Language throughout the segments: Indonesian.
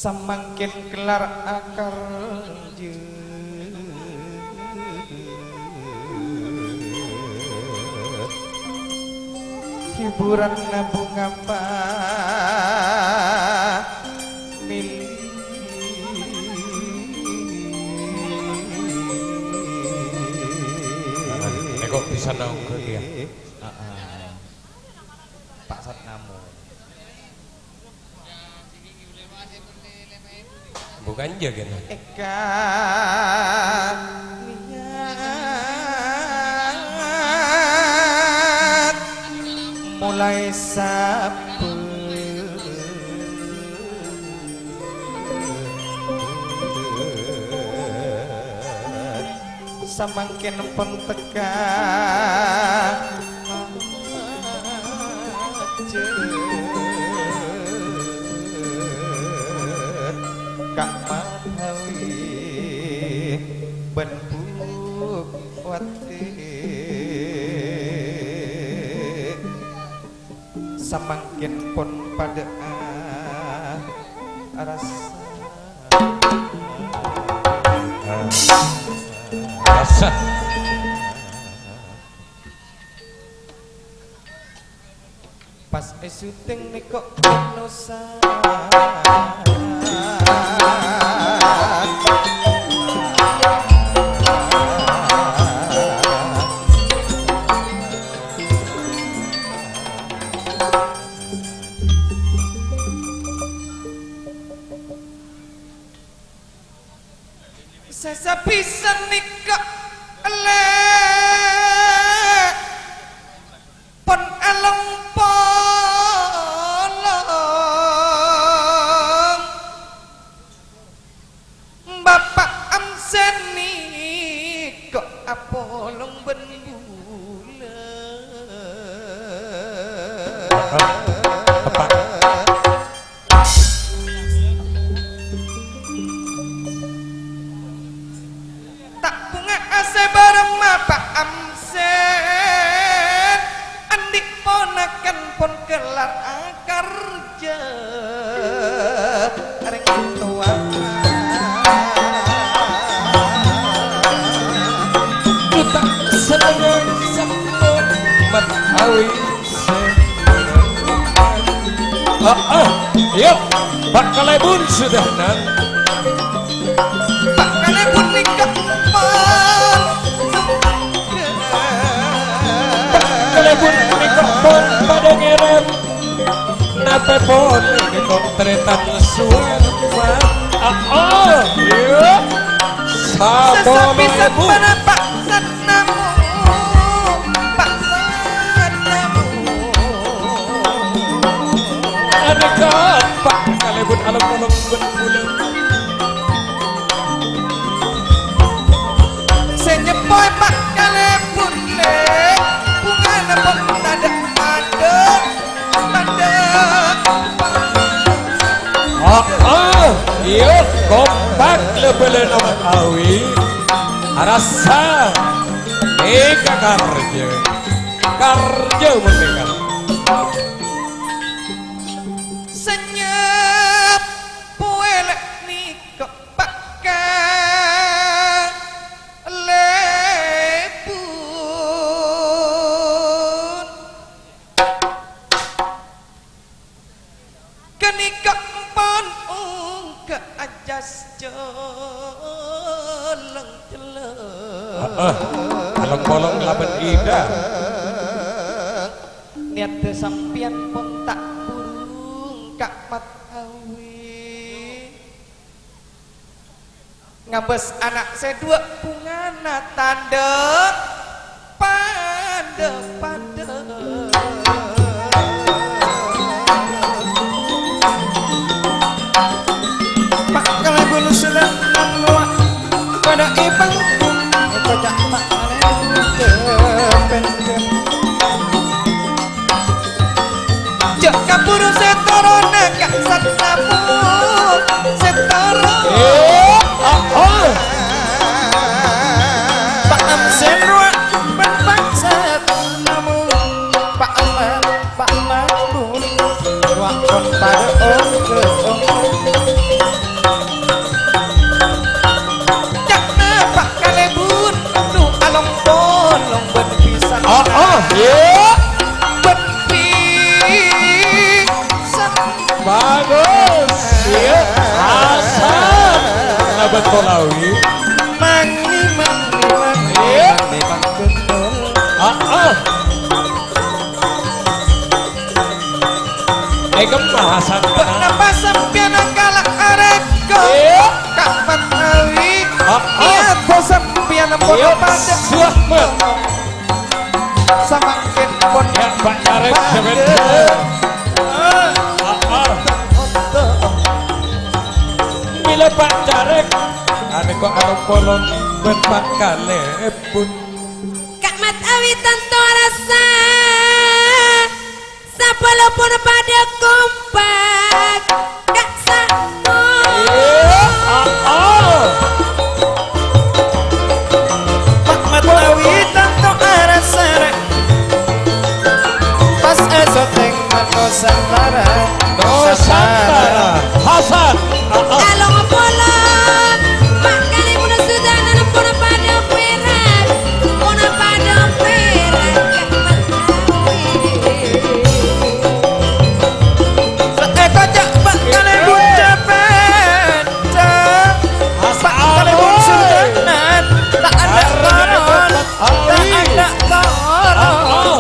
Samangkin kelar akar hiburan nabung apa milih kok bisa nongkrong ya Pak Satnamu bukan jaga eka niat mulai sapu samangkin pun tekan Kak Mahawi ben bukwati samangkin pun pada rasa pas syuting nih kok nusa saya bisa nih kok pon along polong Bapak Amseni kok apolong ben tak bunga ase bareng Bapak Amsen andik ponakan pon kelar kerja areng tua kita seneng sambut Mahawi yuk Pak Kalebun sudah nang Pak Kalebun nikah Kalebun nikah pon pada ngerem nate pon nikah tretan suara yuk sabo lebu Pak Satnamu Pak Satnamu adegan Pak Kalebun alam-alam ben-bulan senyepoy Pak Kalebun le bunga napon tadak yuk kompak lebelen amat awi rasa eka karja merdeka senyap puelek nih kok pakai lebun kenikah pon ke ajas jeleng bolong laban ida niat sampian pun tak burung Kak Mahawi ngabes anak saya dua bungana tanda pada Pak Kalebun sudah menolak pada ibang pada Pak Kalebun kepengen jak kabur setorona Kak Satnamu setorona Pak Amsen Pak Satnamu Pak Bolawi. Mangi betul. Kemasan Kenapa sampeyan kalah areko? Kak Matawi. Iya bos sampeyan pun pada semakin pun ya Pak Arek sebentar. Bila Pak Jarek ane kok anu polon ben Pak Kalepun. Kak Matawi tanto rasa sapalapun pada kompak Kak Samo Pak Matawi tanto rasa pas esok tengah Nusantara Hasan along pola Pak kali pun sudah nanam pun pada perak pun pada perak Kak Matawi kocak Pak kali pun cepet Pak kali pun sudah tak ada koron tak ada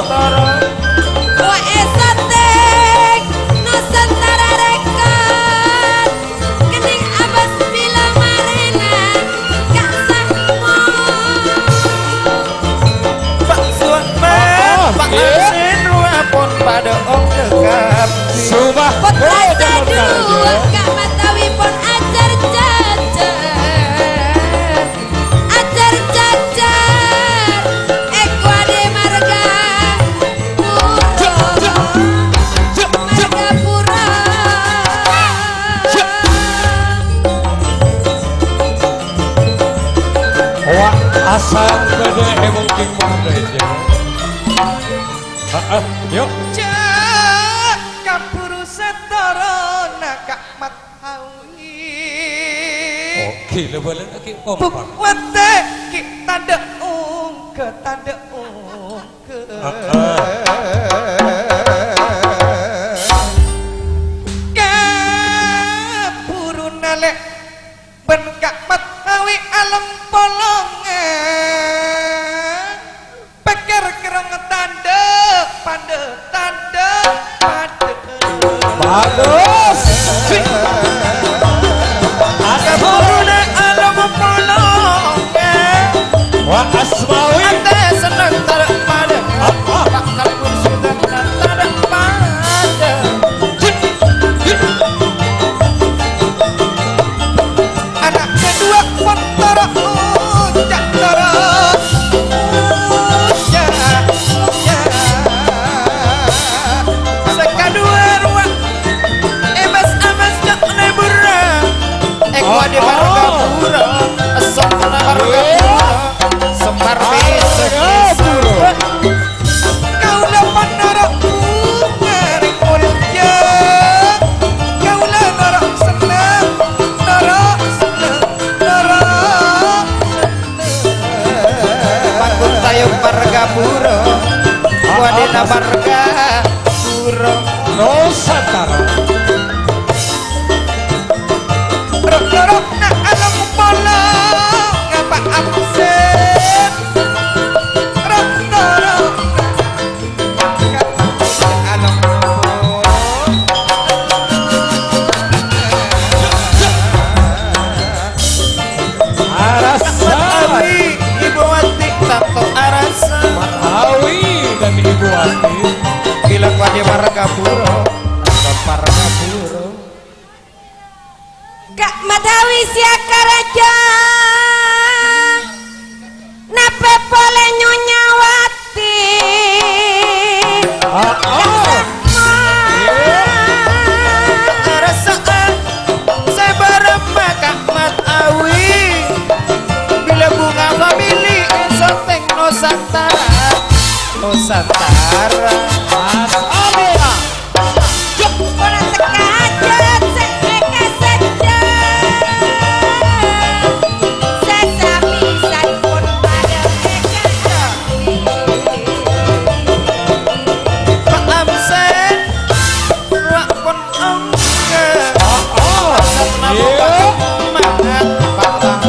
koron Wah esotek Nusantara rekat kening abas bila marena Kak Samo Pak Suatman, Pak Asin, pun pada om dekap. Subah Putra dua Kak Matawi pun ajar jajar Ekuade marga pura wah asal bede emang king aja. Yuk Cak kaburu setara Kak Matawi. oke lebalan lagi kompak. Bukwate kita deung ke tandeung ke. Kaburu nalek ben Kak Matawi alam polongan. Pikir kereng tanda pande tanda pande. Bagus. Kaburu na alam polongan. Wah Asmawi. Ante seneng tarik pada Pak Kalipun sudah tarik pada anak kedua pun tarik ujak tarik ujak sekadua ruang emas jak lebura ekwa di marga pura esok na marga pura semar besok kau lepas narok ngaring mulya kau le narok senang narok senang narok panggung tayung marga pura wadina marga pura Nusantara. rok na alam pola ngapa absen rok alam pola Arasa Awi ibu wati tato arasa Awi dan Ibu Ati. bilang wadi marga puro marga puro Kak Matawi siaka raja nape pole nyonyawati rasaan saya bareng Kak Matawi bila bunga famili esoteng Nusantara Nusantara Mas Alia. Bola sekajat seeka saja Sesabisan pun pada eka Pak Amsen ruak pun ongke asal nama Pak Mahat Pak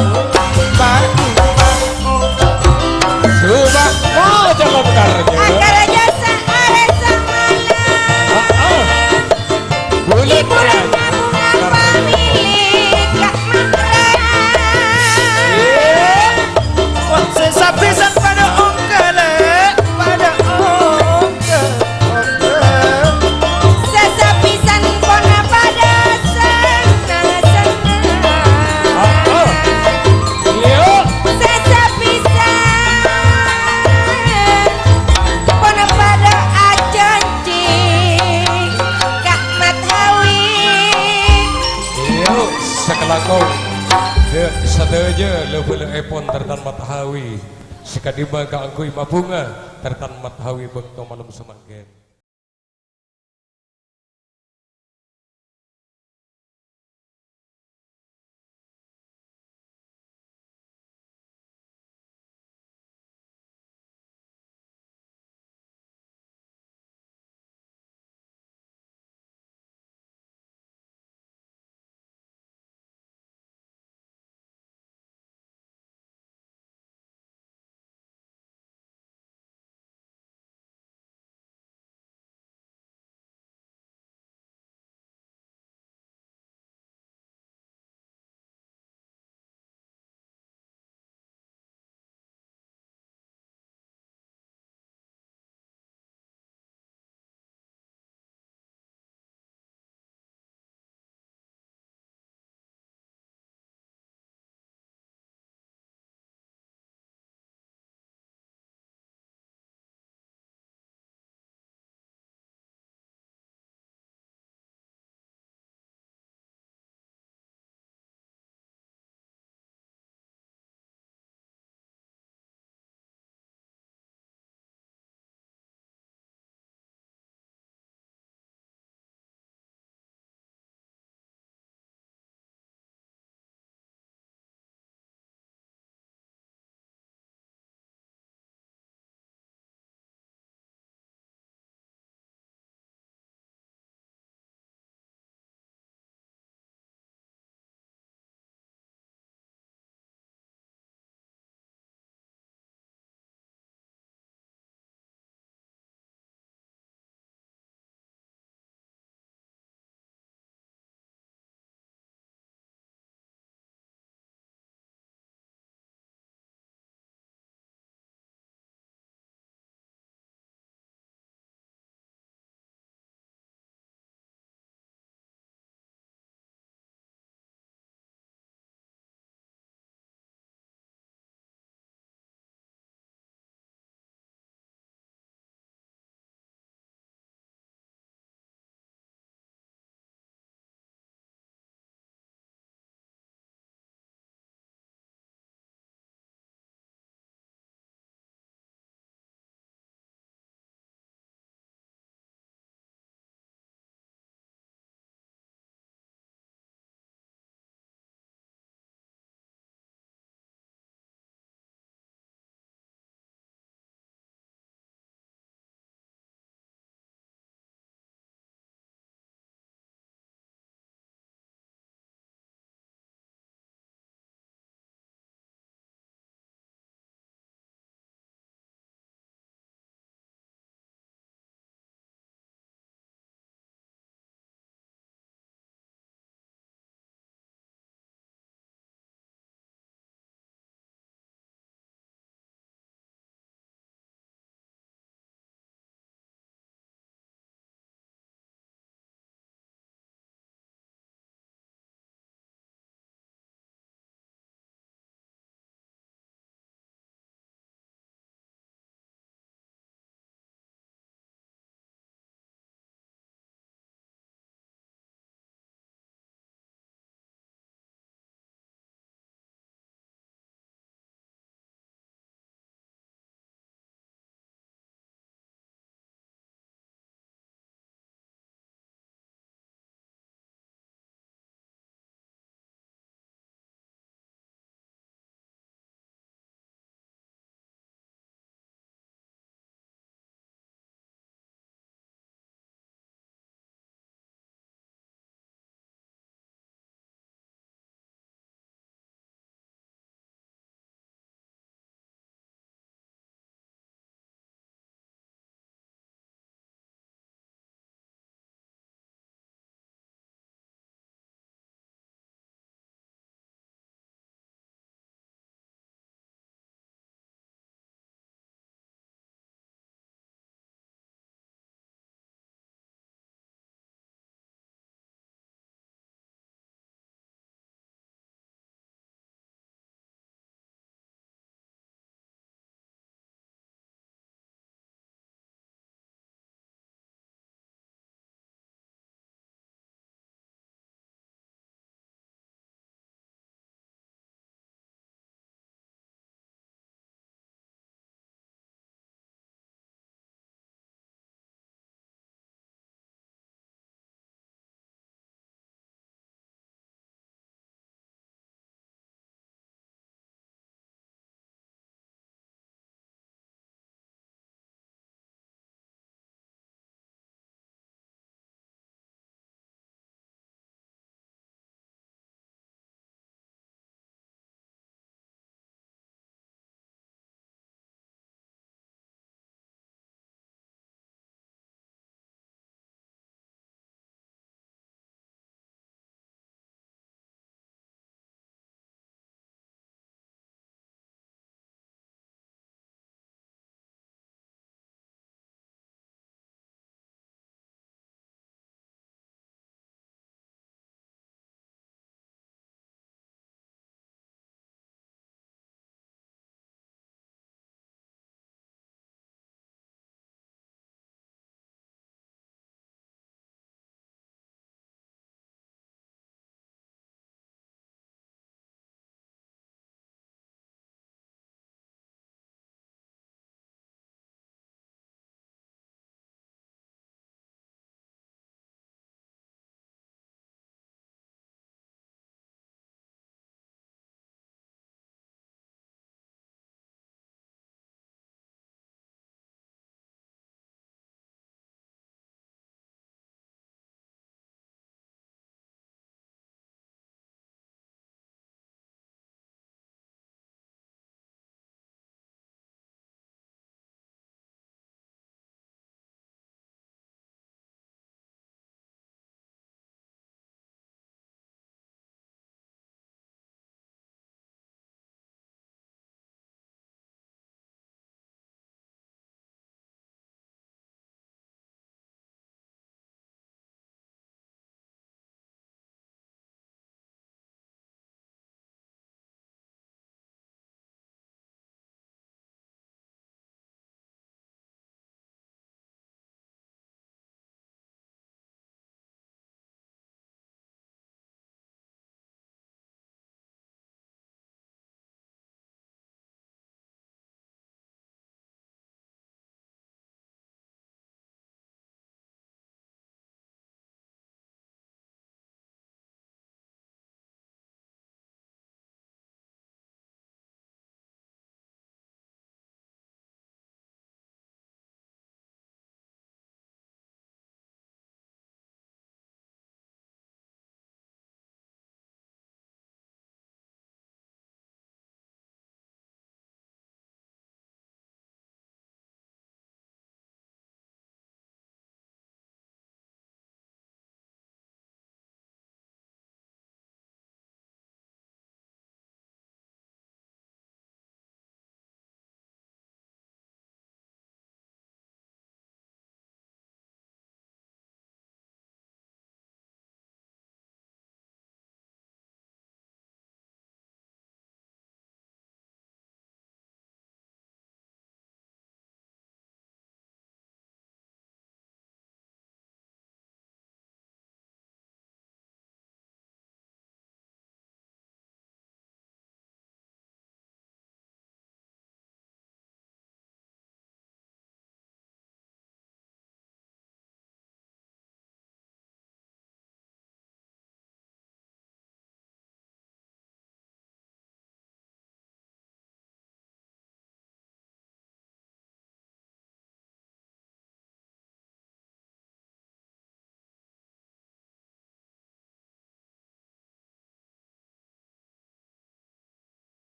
Aja level epon tertan mathawi. Sikadiba ka angkoy mabunga tertan mathawi bekto malam semanggen.